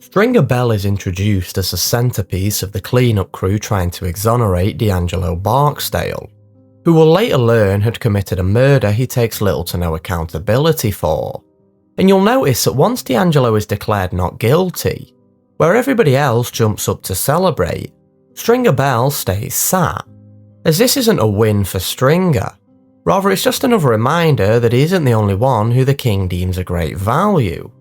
Stringer Bell is introduced as the centerpiece of the cleanup crew trying to exonerate D'Angelo Barksdale, who we'll later learn had committed a murder he takes little to no accountability for. And you'll notice that once D'Angelo is declared not guilty, where everybody else jumps up to celebrate, Stringer Bell stays sat, as this isn't a win for Stringer. Rather, it's just another reminder that he isn't the only one who the king deems a great value,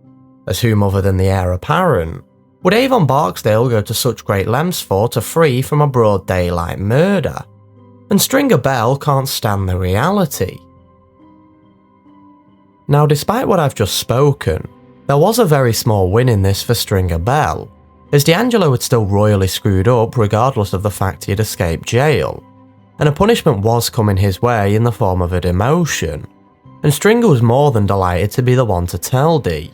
as whom other than the heir apparent would Avon Barksdale go to such great lengths for to free from a broad daylight murder? And Stringer Bell can't stand the reality. Now, despite what I've just spoken, there was a very small win in this for Stringer Bell, as D'Angelo had still royally screwed up regardless of the fact he had escaped jail, and a punishment was coming his way in the form of a demotion, and Stringer was more than delighted to be the one to tell D.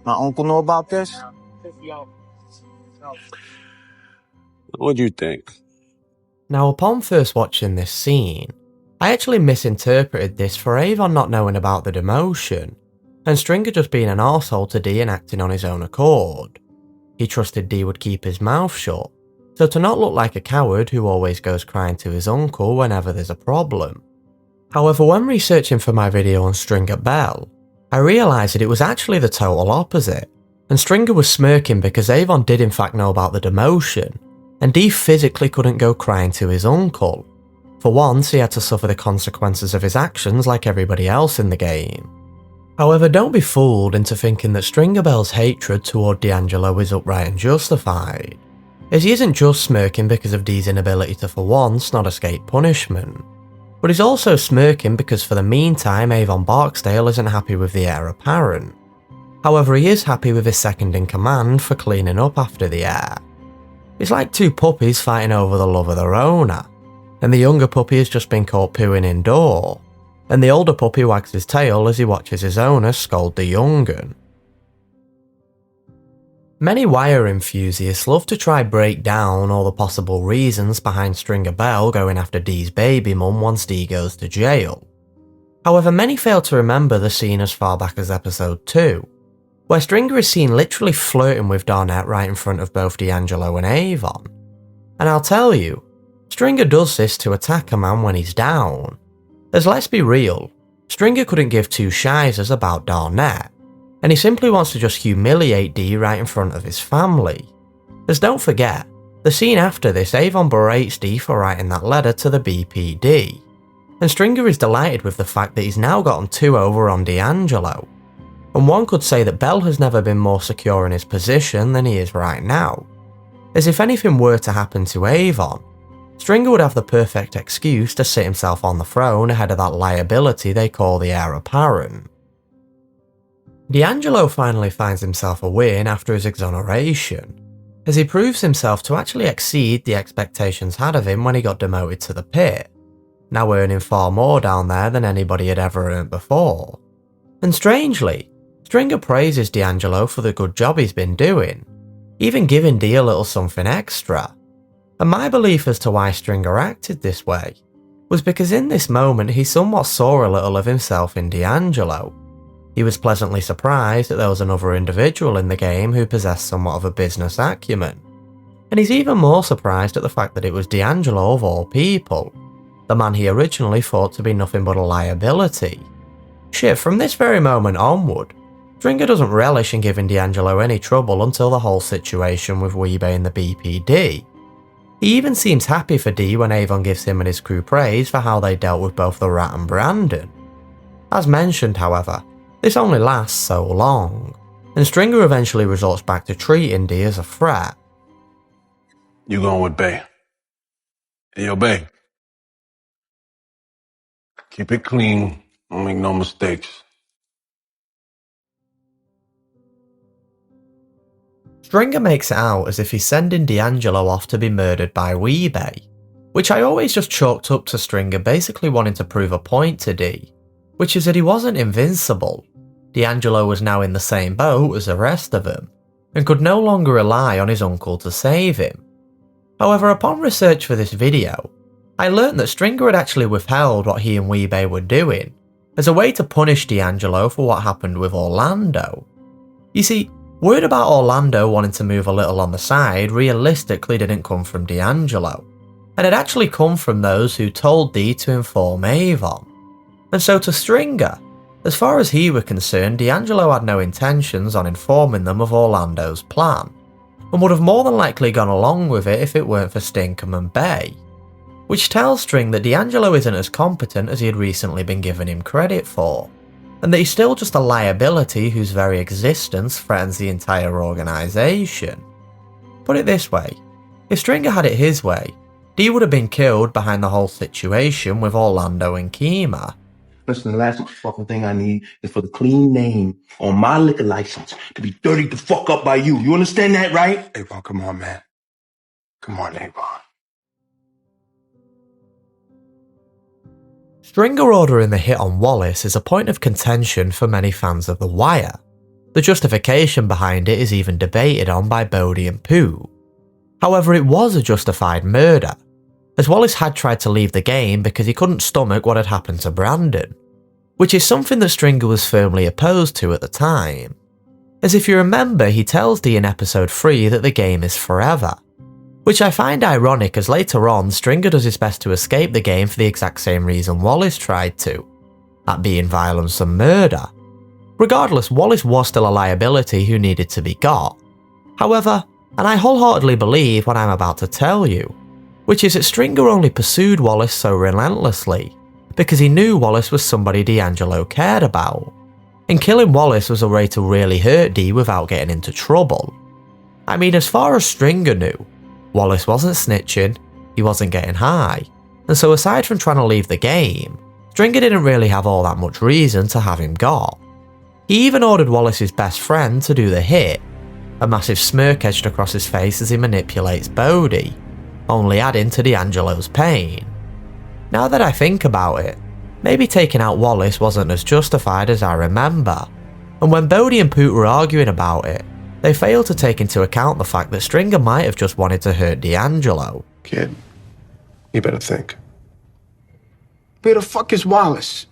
My uncle know about this? What'd you think? Now, upon first watching this scene, I actually misinterpreted this for Avon not knowing about the demotion, and Stringer just being an arsehole to D and acting on his own accord. He trusted D would keep his mouth shut, so to not look like a coward who always goes crying to his uncle whenever there's a problem. However, when researching for my video on Stringer Bell, I realised that it was actually the total opposite, and Stringer was smirking because Avon did in fact know about the demotion, and D physically couldn't go crying to his uncle. For once, he had to suffer the consequences of his actions like everybody else in the game. However, don't be fooled into thinking that Stringer Bell's hatred toward D'Angelo is upright and justified, as he isn't just smirking because of D's inability to for once not escape punishment, but he's also smirking because for the meantime Avon Barksdale isn't happy with the heir apparent. However, he is happy with his second in command for cleaning up after the heir. It's like two puppies fighting over the love of their owner, and the younger puppy has just been caught pooing indoor, and the older puppy wags his tail as he watches his owner scold the young'un. Many Wire enthusiasts love to try break down all the possible reasons behind Stringer Bell going after D's baby mum once D goes to jail. However, many fail to remember the scene as far back as episode 2, where Stringer is seen literally flirting with Darnett right in front of both D'Angelo and Avon. And I'll tell you, Stringer does this to attack a man when he's down. As let's be real, Stringer couldn't give two shizers about Darnett, and he simply wants to just humiliate D right in front of his family. As don't forget, the scene after this, Avon berates D for writing that letter to the BPD, and Stringer is delighted with the fact that he's now gotten two over on D'Angelo, and one could say that Bell has never been more secure in his position than he is right now, as if anything were to happen to Avon, Stringer would have the perfect excuse to sit himself on the throne ahead of that liability they call the heir apparent. D'Angelo finally finds himself a win after his exoneration, as he proves himself to actually exceed the expectations had of him when he got demoted to the pit, now earning far more down there than anybody had ever earned before. And strangely, Stringer praises D'Angelo for the good job he's been doing, even giving D a little something extra. And my belief as to why Stringer acted this way was because in this moment he somewhat saw a little of himself in D'Angelo. He was pleasantly surprised that there was another individual in the game who possessed somewhat of a business acumen. And he's even more surprised at the fact that it was D'Angelo of all people, the man he originally thought to be nothing but a liability. Shit, from this very moment onward, Stringer doesn't relish in giving D'Angelo any trouble until the whole situation with Weebay and the BPD. He even seems happy for D when Avon gives him and his crew praise for how they dealt with both the Rat and Brandon. As mentioned, however, this only lasts so long, and Stringer eventually resorts back to treating D as a threat. You going with Bay? Hey, yo, Bay. Keep it clean. Don't make no mistakes. Stringer makes it out as if he's sending D'Angelo off to be murdered by Weebay, which I always just chalked up to Stringer basically wanting to prove a point to D, which is that he wasn't invincible. D'Angelo was now in the same boat as the rest of them, and could no longer rely on his uncle to save him. However, upon research for this video, I learnt that Stringer had actually withheld what he and Weebay were doing, as a way to punish D'Angelo for what happened with Orlando. You see, word about Orlando wanting to move a little on the side realistically didn't come from D'Angelo, and it actually come from those who told D to inform Avon. And so to Stringer, as far as he were concerned, D'Angelo had no intentions on informing them of Orlando's plan, and would have more than likely gone along with it if it weren't for Stinkham and Bay. Which tells String that D'Angelo isn't as competent as he had recently been giving him credit for, and that he's still just a liability whose very existence threatens the entire organisation. Put it this way, if Stringer had it his way, D would have been killed behind the whole situation with Orlando and Kima. Listen, the last fucking thing I need is for the clean name on my liquor license to be dirtied the fuck up by you. You understand that, right? Avon, come on, man. Come on, Avon. Stringer ordering the hit on Wallace is a point of contention for many fans of The Wire. The justification behind it is even debated on by Bodie and Pooh. However, it was a justified murder, as Wallace had tried to leave the game because he couldn't stomach what had happened to Brandon, which is something that Stringer was firmly opposed to at the time. As if you remember, he tells D in episode 3 that the game is forever, which I find ironic as later on Stringer does his best to escape the game for the exact same reason Wallace tried to, that being violence and murder. Regardless, Wallace was still a liability who needed to be got. However, and I wholeheartedly believe what I'm about to tell you, which is that Stringer only pursued Wallace so relentlessly because he knew Wallace was somebody D'Angelo cared about, and killing Wallace was a way to really hurt D without getting into trouble. I mean, as far as Stringer knew, Wallace wasn't snitching, he wasn't getting high, and so aside from trying to leave the game, Stringer didn't really have all that much reason to have him got. He even ordered Wallace's best friend to do the hit, a massive smirk edged across his face as he manipulates Bodie, only adding to D'Angelo's pain. Now that I think about it, maybe taking out Wallace wasn't as justified as I remember, and when Bodie and Poot were arguing about it, they failed to take into account the fact that Stringer might have just wanted to hurt D'Angelo. Kid, you better think. Where the fuck is Wallace?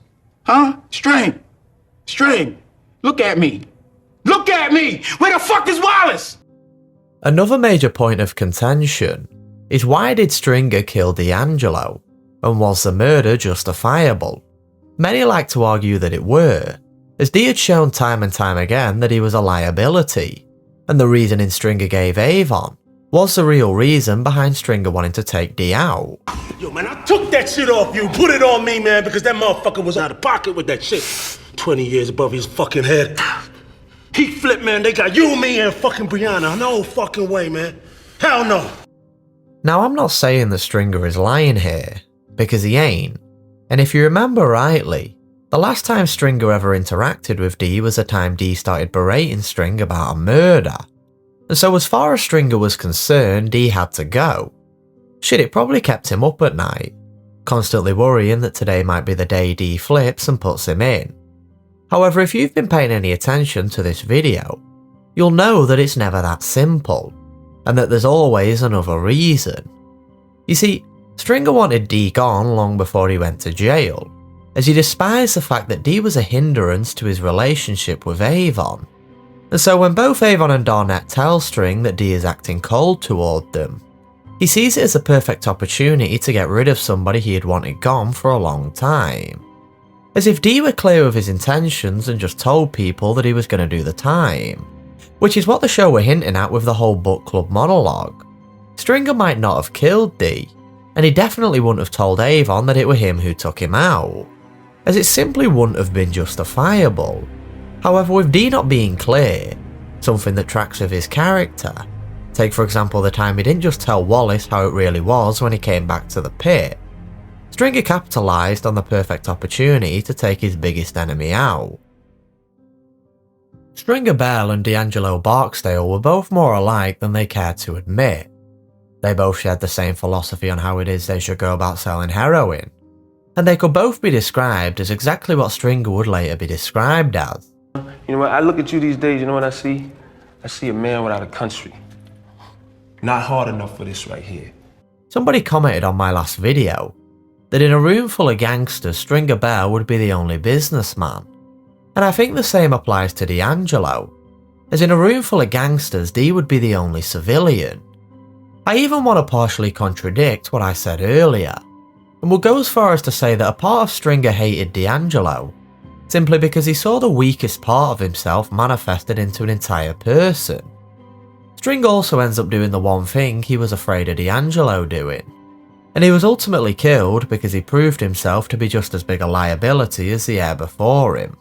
Huh? String! Look at me! Look at me! Where the fuck is Wallace? Another major point of contention is why did Stringer kill D'Angelo, and was the murder justifiable? Many like to argue that it were, as D had shown time and time again that he was a liability, and the reasoning Stringer gave Avon was the real reason behind Stringer wanting to take D out. Yo, man, I took that shit off you, put it on me, man, because that motherfucker was out of pocket with that shit. 20 years above his fucking head. He flipped, man, they got you, me, and fucking Brianna. No fucking way, man. Hell no. Now, I'm not saying that Stringer is lying here, because he ain't, and if you remember rightly, the last time Stringer ever interacted with D was the time D started berating String about a murder, and so as far as Stringer was concerned, D had to go. Shit, it probably kept him up at night, constantly worrying that today might be the day D flips and puts him in. However, if you've been paying any attention to this video, you'll know that it's never that simple, and that there's always another reason. You see, Stringer wanted D gone long before he went to jail, as he despised the fact that D was a hindrance to his relationship with Avon. And so when both Avon and Darnett tell String that D is acting cold toward them, he sees it as a perfect opportunity to get rid of somebody he had wanted gone for a long time. As if D were clear of his intentions and just told people that he was going to do the time, which is what the show were hinting at with the whole book club monologue. Stringer might not have killed D, and he definitely wouldn't have told Avon that it were him who took him out, as it simply wouldn't have been justifiable. However, with D not being clear, something that tracks with his character, take for example the time he didn't just tell Wallace how it really was when he came back to the pit, Stringer capitalised on the perfect opportunity to take his biggest enemy out. Stringer Bell and D'Angelo Barksdale were both more alike than they cared to admit. They both shared the same philosophy on how it is they should go about selling heroin, and they could both be described as exactly what Stringer would later be described as. You know what, I look at you these days, you know what I see? I see a man without a country. Not hard enough for this right here. Somebody commented on my last video that in a room full of gangsters, Stringer Bell would be the only businessman. And I think the same applies to D'Angelo, as in a room full of gangsters, D would be the only civilian. I even want to partially contradict what I said earlier, and will go as far as to say that a part of Stringer hated D'Angelo, simply because he saw the weakest part of himself manifested into an entire person. String also ends up doing the one thing he was afraid of D'Angelo doing, and he was ultimately killed because he proved himself to be just as big a liability as the heir before him.